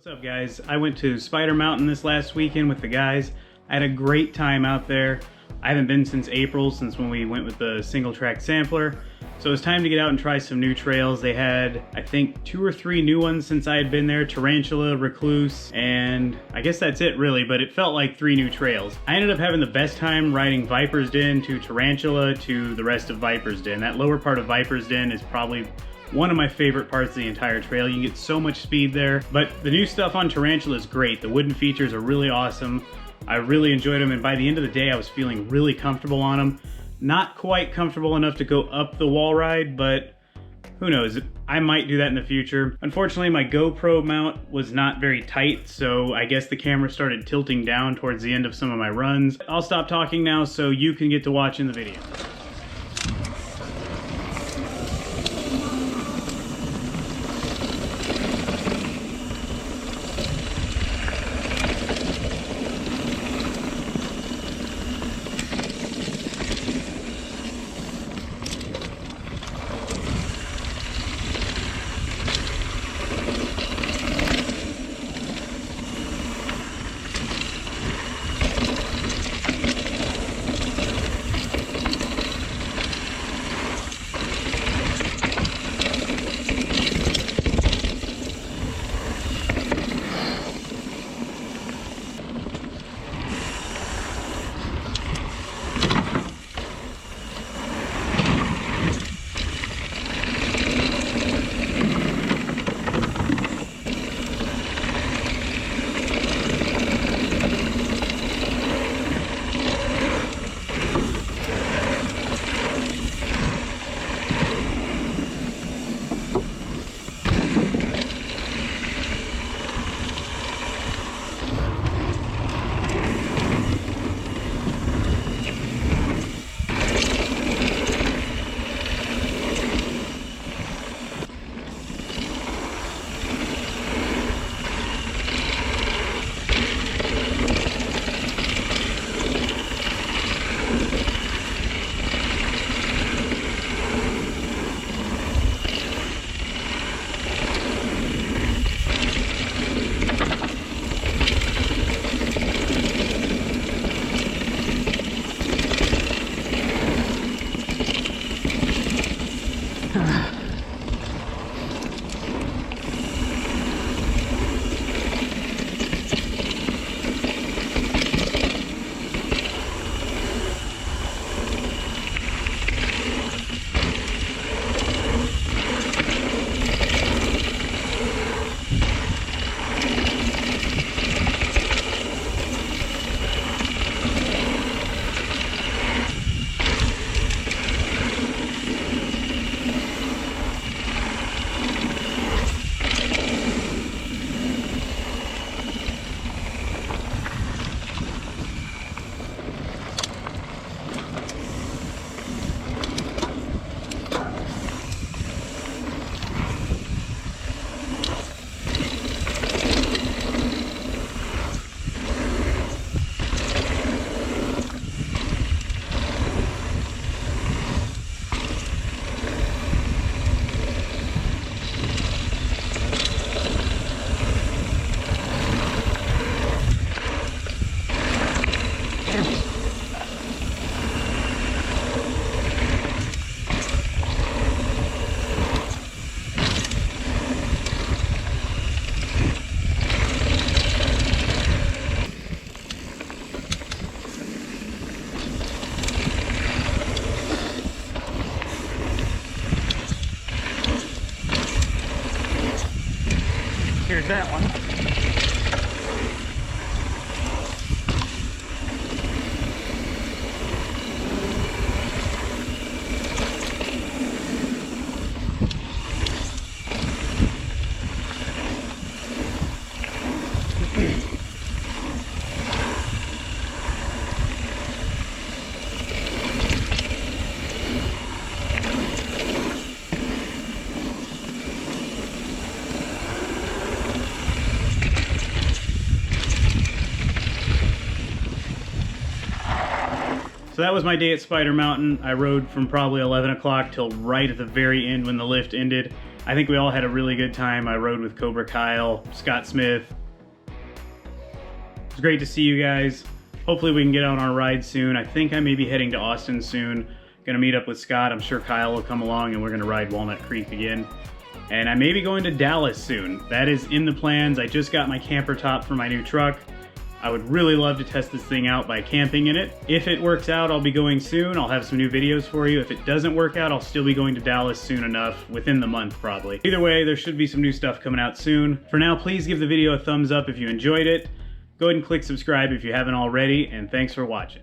What's up, guys? I went to Spider Mountain this last weekend with the guys. I had a great time out there. I haven't been since April, since when we went with the single track sampler. So it was time to get out and try some new trails. They had, I think, 2 or 3 new ones since I had been there. Tarantula, Recluse, and I guess that's it really, but it felt like 3 new trails. I ended up having the best time riding VIPER'S Den to Tarantula to the rest of VIPER'S Den. That lower part of VIPER'S Den is probably one of my favorite parts of the entire trail. You can get so much speed there. But the new stuff on Tarantula is great. The wooden features are really awesome. I really enjoyed them, and by the end of the day I was feeling really comfortable on them. Not quite comfortable enough to go up the wall ride, but who knows, I might do that in the future. Unfortunately, my GoPro mount was not very tight, so I guess the camera started tilting down towards the end of some of my runs. I'll stop talking now so you can get to watching the video. Here's that one. So that was my day at Spider Mountain. I rode from probably 11 o'clock till right at the very end when the lift ended. I think we all had a really good time. I rode with Cobra Kyle, Scott Smith. It's great to see you guys. Hopefully we can get on our ride soon. I think I may be heading to Austin soon. Gonna meet up with Scott. I'm sure Kyle will come along and we're gonna ride Walnut Creek again. And I may be going to Dallas soon. That is in the plans. I just got my camper top for my new truck. I would really love to test this thing out by camping in it. If it works out, I'll be going soon. I'll have some new videos for you. If it doesn't work out, I'll still be going to Dallas soon enough, within the month probably. Either way, there should be some new stuff coming out soon. For now, please give the video a thumbs up if you enjoyed it. Go ahead and click subscribe if you haven't already, and thanks for watching.